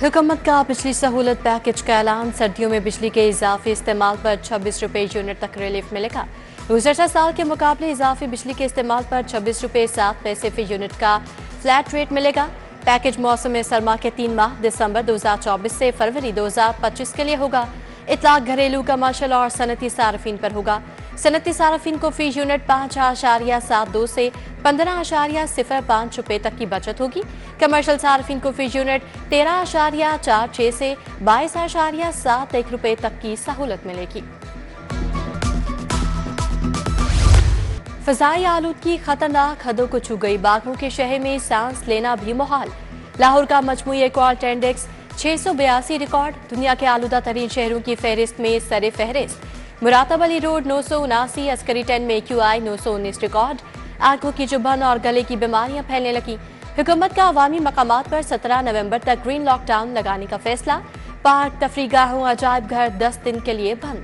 हुकूमत का बिजली सहूलत पैकेज का ऐलान। सर्दियों में बिजली के इजाफी इस्तेमाल पर 26 रुपये यूनिट तक रिलीफ मिलेगा। गुज़श्ता साल के मुकाबले इजाफी बिजली के इस्तेमाल पर 26 रुपये 7 पैसे फी यूनिट का फ्लैट रेट मिलेगा। पैकेज मौसम सरमा के 3 माह दिसंबर 2024 से फरवरी 2025 के लिए होगा। इतलाक घरेलू, कमर्शल और सनती सार्फिन पर होगा। सनती सार्फिन को फी यूनिट 5.72 से 15.05 रुपये तक की बचत होगी। कमर्शल सार्फिन को फी यूनिट 13.46 से 22.71 रुपये तक की सहूलत मिलेगी। फ़ज़ाई आलूदगी खतरनाक हदों को छू गई। बागों के शहर में सांस लेना भी मुहाल। लाहौर का मजमूई क्वार्ट इंडेक्स 682 रिकॉर्ड। दुनिया के आलूदा तरीन शहरों की फहरिस्त में सरे फहरिस्त। मुरातब अली रोड 979, अस्करी 10 में QI 919 रिकॉर्ड। आंखों की जुबान और गले की बीमारियां फैलने लगी। हुकूमत का अवामी मकामात पर 17 नवंबर तक ग्रीन लॉकडाउन लगाने का फैसला। पार्क, तफरीगाहों, अजायब घर 10 दिन के लिए बंद।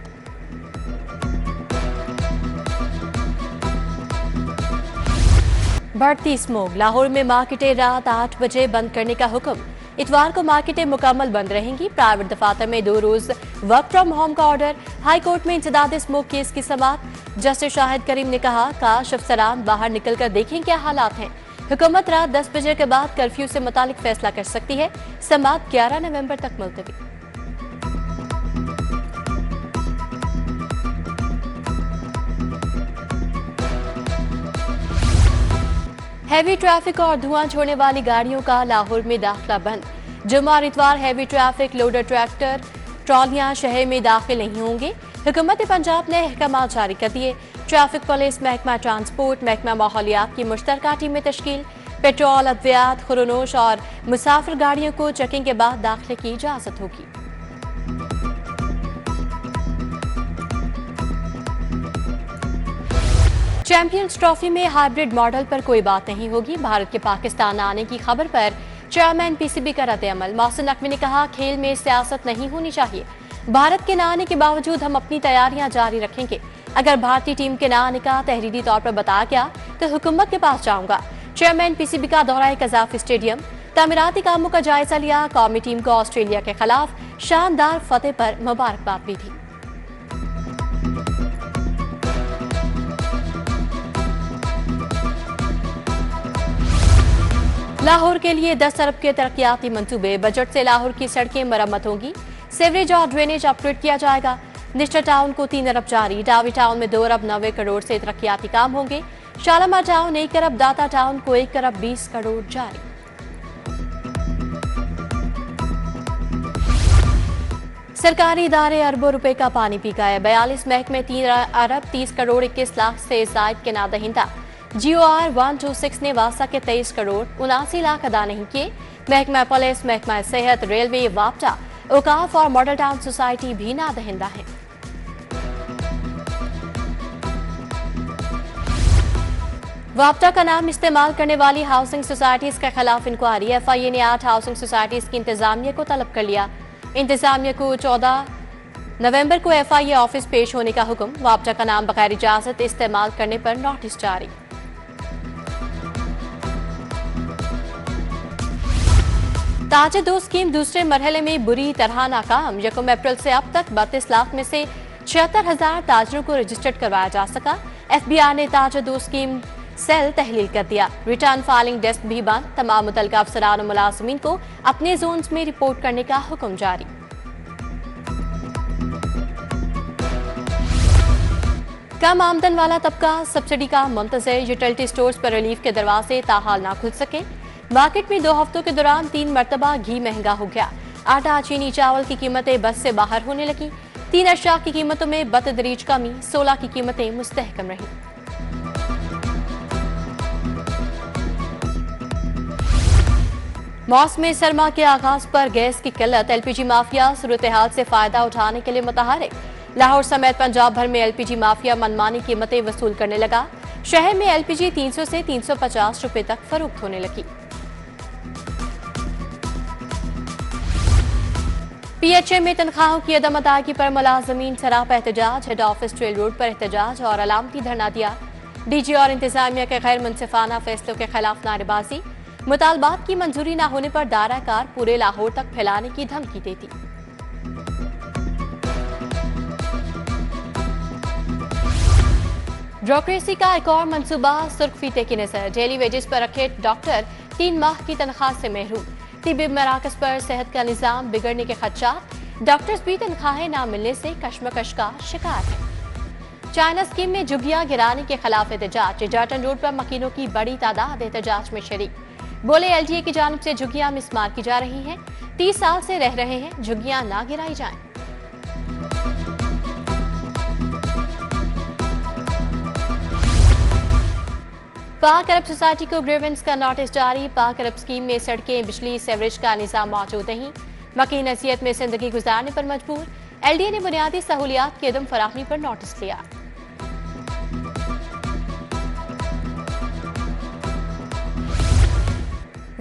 बढ़ती स्मोक। लाहौर में मार्केटें रात 8 बजे बंद करने का हुक्म। इतवार को मार्केटें मुकम्मल बंद रहेंगी। प्राइवेट दफातर में 2 रोज वर्क फ्रॉम होम का ऑर्डर। हाई कोर्ट में इंसदाद स्मोक केस की समाअत। जस्टिस शाहिद करीम ने कहा, काश अफसरान बाहर निकल कर देखें क्या हालात हैं। हुकूमत रात 10 बजे के बाद कर्फ्यू से मुतालिक फैसला कर सकती है। समाअत 11 नवंबर तक मुलतवी। हैवी ट्रैफिक और धुआं छोड़ने वाली गाड़ियों का लाहौर में दाखिला बंद। जुम्मा और इतवार हैवी ट्रैफिक, लोडर, ट्रैक्टर, ट्रॉलियां शहर में दाखिल नहीं होंगे। हुकूमत पंजाब ने अहकाम जारी कर दिए। ट्रैफिक पुलिस, महकमा ट्रांसपोर्ट, महकमा माहौलियात की मुश्तरका टीमें तश्कील। पेट्रोल, अद्वियात, खुरनोश और मुसाफिर गाड़ियों को चेकिंग के बाद दाखिले की इजाजत होगी। चैंपियंस ट्रॉफी में हाइब्रिड मॉडल पर कोई बात नहीं होगी। भारत के पाकिस्तान आने की खबर पर चेयरमैन PCB का रद्द-ए-अमल। मोहसिन नकवी ने कहा, खेल में सियासत नहीं होनी चाहिए। भारत के न आने के बावजूद हम अपनी तैयारियां जारी रखेंगे। अगर भारतीय टीम के न आने का तहरीरी तौर पर बताया गया तो हुकूमत के पास जाऊंगा। चेयरमैन PCB का दौरा कज़ाफ स्टेडियम, तामीराती कामों का जायजा लिया। कौमी टीम को ऑस्ट्रेलिया के खिलाफ शानदार फतेह पर मुबारकबाद भी दी। लाहौर के लिए 10 अरब के तरक्याती मंसूबे। बजट से लाहौर की सड़कें मरम्मत होंगी। सीवरेज और ड्रेनेज अपग्रेड किया जाएगा। निश्टर टाउन को 3 अरब जारी। डावी टाउन में 2 अरब 90 करोड़ से तरक्याती काम होंगे। शालामार टाउन 1 अरब, दाता टाउन को 1 अरब 20 करोड़ जारी। सरकारी इदारे अरबों रुपए का पानी पी गए। 42 महकमे 3 अरब 30 करोड़ 21 लाख से जायद के नादहिंदा। GOR 126 ने वासा के 23 करोड़ 79 लाख अदा नहीं किए। महकमा पुलिस, महकमा सेहत, रेलवे, वापटा, औकाफ और मॉडल टाउन सोसाइटी भी नादहिंदा है। वापटा का नाम इस्तेमाल करने वाली हाउसिंग सोसाइटीज के खिलाफ इंक्वायरी। FIA ने 8 हाउसिंग सोसाइटीज की इंतजामिया को तलब कर लिया। इंतजामिया को 14 नवंबर को FIA ऑफिस पेश होने का हुक्म। वापटा का नाम बगैर इजाजत इस्तेमाल करने पर नोटिस जारी। ताज-ए-दो स्कीम दूसरे मरहले में बुरी तरह नाकाम। 1 अप्रैल से अब तक 32 लाख में से 76,000 ताजरों को रजिस्टर्ड करवाया जा सका। FBI ने ताज-ए-दो स्कीम सेल तहलील कर दिया। रिटर्न फाइलिंग डेस्क भी बंद। तमाम मुतल्लिका अफसरान और मुलाजिमीन को अपने जोन्स में रिपोर्ट करने का हुक्म जारी। कम आमदन वाला तबका सब्सिडी का मुंतज़िर। यूटिलिटी स्टोर्स पर रिलीफ के दरवाजे ताहाल ना खुल सके। मार्केट में 2 हफ्तों के दौरान 3 मरतबा घी महंगा हो गया। आटा, चीनी, चावल की कीमतें बस से बाहर होने लगी। 3 अशिया की कीमतों में बतदरीज कमी। 16 की कीमतें मुस्तहकम रही। मौसम सरमा के आगाज पर गैस की किल्लत। LPG माफिया सूरत हाल से फायदा उठाने के लिए मुतहरिक। लाहौर समेत पंजाब भर में LPG माफिया मनमानी कीमतें वसूल करने लगा। शहर में LPG 300 से 350 रुपए तक फरोख्त होने लगी। PHA में तनख्वाहों की अदम अदायगी पर मुलाजमीन सरापा एहतजाज। हेड ऑफिस ट्रेल रोड पर एहतजाज और अलामती धरना दिया। DG और इंतजामिया के गैर मुनसिफाना फैसलों के खिलाफ नारेबाजी। मुतालबात की मंजूरी न होने पर दायरा-कार पूरे लाहौर तक फैलाने की धमकी देती। ब्यूरोक्रेसी का एक और मंसूबा सुर्ख फीते की नजर। डेली वेजेस पर रखे डॉक्टर 3 माह की तनख्वाह से महरूम। तिब्बी मराकज पर सेहत का निजाम बिगड़ने के खदशात। डॉक्टर्स भी तनख्वाहें न मिलने से कशमकश का शिकार है। चाइना स्कीम में झुग्गियां गिराने के खिलाफ एहतजाज। जाटन रोड पर मकीनों की बड़ी तादाद एहतजाज में शरीक। बोले एलडीए की जानिब से झुग्गियां मिसमार की जा रही हैं। 30 साल से रह रहे हैं, झुग्गियां ना गिराई जाएं। पाक अरब सोसाइटी को ग्रीवेंस का नोटिस जारी। पाक अरब स्कीम में सड़कें, बिजली, सीवरेज का निजाम मौजूद नहीं। मकीन नसीहत में जिंदगी गुजारने पर मजबूर। एलडीए ने बुनियादी सहूलियात की अदम फराहमी पर नोटिस लिया।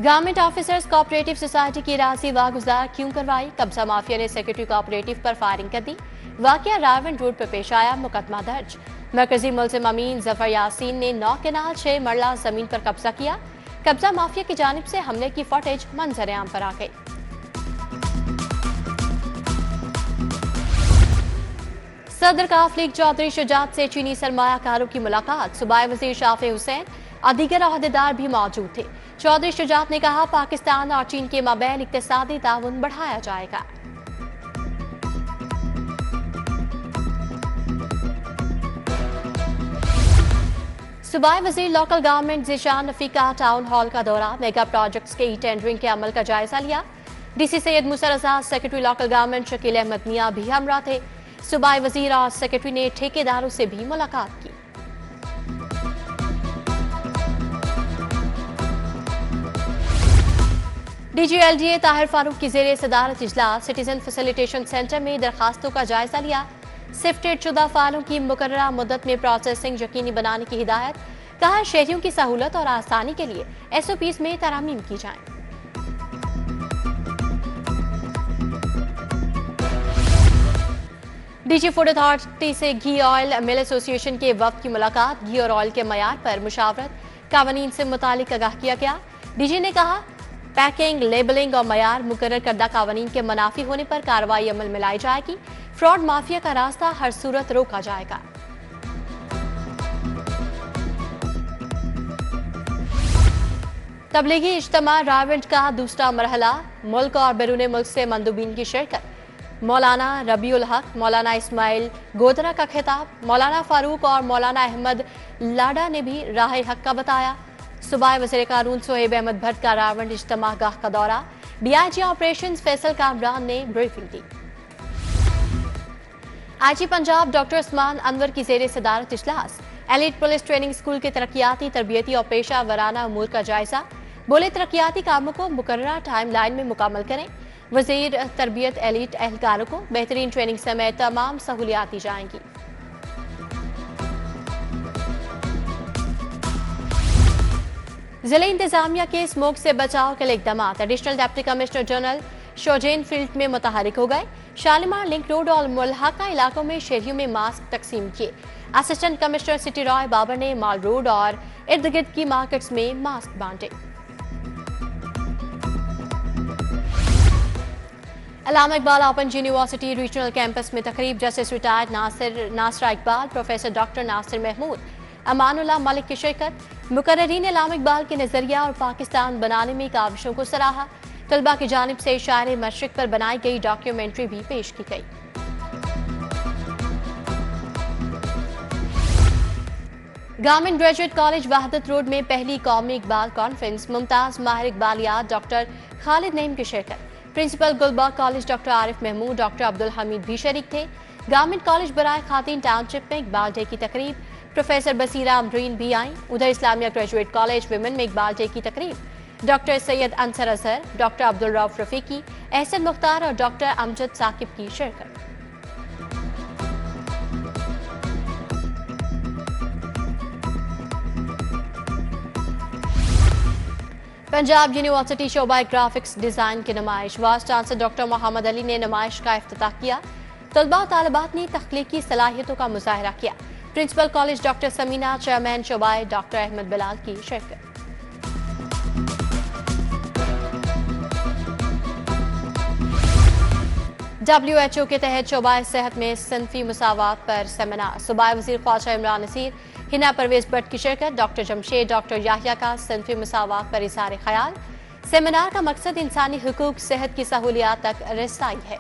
गवर्नमेंट ऑफिसर्स कोऑपरेटिव सोसाइटी की राजी वागुजार क्यों करवाई? कब्जा माफिया ने सेक्रेटरी कोऑपरेटिव पर फायरिंग कर दी। वाकया रावण रोड पर पेश आया, मुकदमा दर्ज। मरकजी मुल्जिम अमीन जफर यासीन ने 9 केनाल 6 मरला जमीन पर कब्जा किया। कब्जा माफिया की जानिब से हमले की फुटेज मंजर आम पर आ गई। सदर काफ लीग चौधरी शुजात से चीनी सरमायाकारों की मुलाकात। सूबाई वजीर शाफे हुसैन और दीगर अहदेदार भी मौजूद थे। चौधरी शुजात ने कहा, पाकिस्तान और चीन के माबैन इक्तिसादी ताउन बढ़ाया जाएगा। सूबाई वजीर लोकल गवर्नमेंट ज़ीशान नफी का टाउन हॉल का दौरा। मेगा प्रोजेक्ट्स के टेंडरिंग के अमल का जायजा लिया। DC Syed Musa Raza, secretary local government Shakeel Ahmed Mian भी हमरा थे। सूबाई वजीर और सेक्रेटरी ने ठेकेदारों से भी मुलाकात की। डीजीएलडीए ताहिर फारूक की जेर सदारत इजलास। सिटीजन फैसिलिटेशन सेंटर में दरखास्तों का जायजा लिया। सिफ्टेड शुदा फाइलों की मुकर्ररा मुद्दत में प्रोसेसिंग यकीनी बनाने की हिदायत। कहा, शहरियों की सहूलत और आसानी के लिए एसओपीज में तरामीम की जाएं। डीजी फूड अथॉरिटी से घी ऑयल मिल एसोसिएशन के वफ्द की मुलाकात। घी और ऑयल के मयार पर मुशावरत, कानून से मुतालिक आगाह किया गया। डीजी ने कहा, पैकिंग, लेबलिंग और मयार मुकर्रर करदा कानून के मुनाफी होने पर कार्रवाई अमल में लाई जाएगी। फ्रॉड माफिया का रास्ता हर सूरत रोका जाएगा। तबलीगी इज्तिमा रावंड का दूसरा मरहला। मुल्क और बैरून मुल्क से मंदूबीन की शिरकत। मौलाना रबीउल हक, मौलाना इस्माइल गोदरा का खिताब। मौलाना फारूक और मौलाना अहमद लाडा ने भी राह हक का बताया। सूबाई वज़ीर कानून सोहेब अहमद भट्ट का रावंड इज्तिमा गाह का दौरा। डीआईजी ऑपरेशन फैसल कामरान ने ब्रीफिंग दी। आईजी पंजाब डॉक्टर उस्मान अनवर की जेर सदारत इजलास। एलीट पुलिस ट्रेनिंग स्कूल के तरक्याती, तरबियती और पेशा वराना अमूर का जायजा। बोले, तरक्याती कामों को मुकर्ररा टाइम लाइन में मुकम्मल करें। वजीर तरबियत एलीट एहलकारों को बेहतरीन ट्रेनिंग समेत तमाम सहूलियात दी जाएंगी। जिला इंतजामिया के स्मोक से बचाव के लिए इकदाम। एडिशनल डिप्टी कमिश्नर जनरल शोजेन फील्ड में मुतहरिक हो गए। शालीमार लिंक रोड और मुल्हाका इलाकों में शहरियों में मास्क तकसीम किए। Assistant commissioner city Rai Babar ने माल रोड और इर्द गिर्द की मार्केट्स में मास्क बांटे। Allama Iqbal open university regional campus में तकरीब। Justice retired Nasra Iqbal, professor doctor Nasir Mahmood, Amanullah Malik की शिरकत। मुकर्ररीन अल्लामा इकबाल के नजरिया और पाकिस्तान बनाने में काविशों को सराहा। तलबा की जानिब से शायर मशरिक पर बनाई गई डॉक्यूमेंट्री भी पेश की गई। Government graduate college Wahadat road में पहली कौमी इकबाल कॉन्फ्रेंस। मुमताज माहिर इकबालियात डॉक्टर खालिद नईम की शिरकत। Principal Gulberg College doctor Arif Mahmood, doctor Abdul Hameed भी शरीक थे। गवर्नमेंट कॉलेज बराए खातीन टाउनशिप में इकबाल डे की तकरीब। प्रोफेसर बसीरा अमरीन भी आई। उधर इस्लामिया ग्रेजुएट कॉलेज विमेन में इकबाल डे की तकरीब। डॉक्टर सैयद अंसर अजहर, डॉक्टर अब्दुल रऊफ रफीकी, एहसन मुख्तार और डॉक्टर अमजद साकिब की शिरकत। पंजाब यूनिवर्सिटी शोबा ग्राफिक्स डिजाइन की नुमाइश। Vice chancellor doctor Mohammad Ali ने नुमाइश का इफ्तिताह किया। तलबा और तालिबात ने तख्लीकी सलाहियतों का मुजाहरा किया। Principal college doctor Samina, chairman शोबा डॉक्टर अहमद बिलाल की शिरकत। WHO के तहत शोबाए सेहत में सिनफी मुसावात पर सेमिनार। सूबाई वज़ीर ख्वाजा इमरान नसीर, हिना परवेज भट्ट की शिरकत। डॉक्टर जमशेद, डॉक्टर याहिया का सिनफी मुसावात पर इज़हार ख्याल। सेमिनार का मकसद इंसानी हुकूक सेहत की सहूलियात तक रसाई है।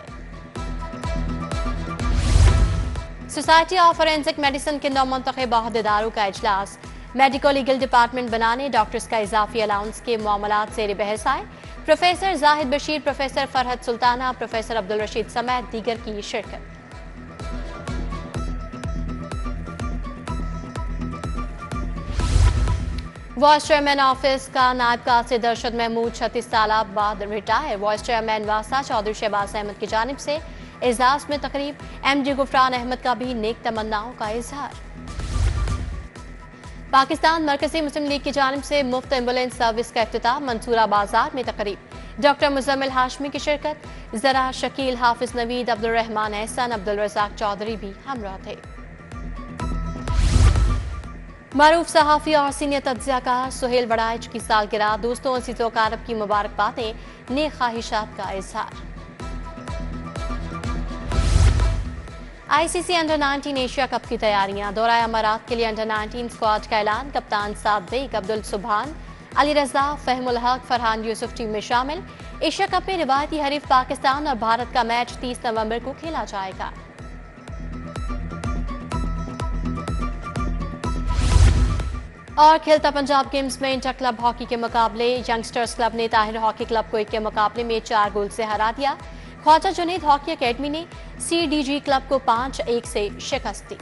सोसाइटी ऑफ फॉरेंसिक मेडिसिन के नौमुंतखब अहदेदारों का इजलास। मेडिको लीगल डिपार्टमेंट बनाने डॉक्टर्स का इजाफी अलाउंस के मामलात ज़ेर बहस आए। Professor Zahid Bashir, professor Farhad Sultana, professor Abdul Rashid समेत दीगर की शिरकत। वाइस चेयरमैन ऑफिस का नायब कासिद अरशद महमूद 36 साल बाद रिटायर। वाइस चेयरमैन वासा चौधरी शहबाज अहमद की जानिब से एजाज में तकरीब। MD गुफरान अहमद का भी नेक तमन्नाओं का इजहार। पाकिस्तान मरकजी मुस्लिम लीग की जानिब से मुफ्त एम्बुलेंस सर्विस का इफ्तिताह। मंसूरा बाजार में तकरीब। डॉक्टर मुजम्मिल हाशमी की शिरकत। जरा शकील, हाफिज नवीद, अब्दुल रहमान एहसन, अब्दुल रज़ाक चौधरी भी हमरा थे। मारूफ सहाफ़ी और सीनियर तज्ज़ियाकार सुहेल वड़ाइच की सालगिरह। दोस्तों अज़ीज़ व अक़ारिब की मुबारकबादें, नेक ख्वाहिशात का इजहार। ICC अंडर 19 एशिया कप की तैयारियां। दौरा अमारात के लिए अंडर 19 स्क्वाड का ऐलान। कप्तान साद बेग, अब्दुल सुबहान, अली रजा, फहमुल हक, फरहान यूसुफ टीम में शामिल। एशिया कप में रिवायती हरीफ पाकिस्तान और भारत का मैच 30 नवंबर को खेला जाएगा। और खेलता पंजाब गेम्स में इंटर क्लब हॉकी के मुकाबले। यंगस्टर्स क्लब ने ताहिर हॉकी क्लब को 1 के मुकाबले में 4 गोल से हरा दिया। ख्वाजा जुनैद हॉकी अकेडमी ने CDG क्लब को 5-1 से शिकस्त दी।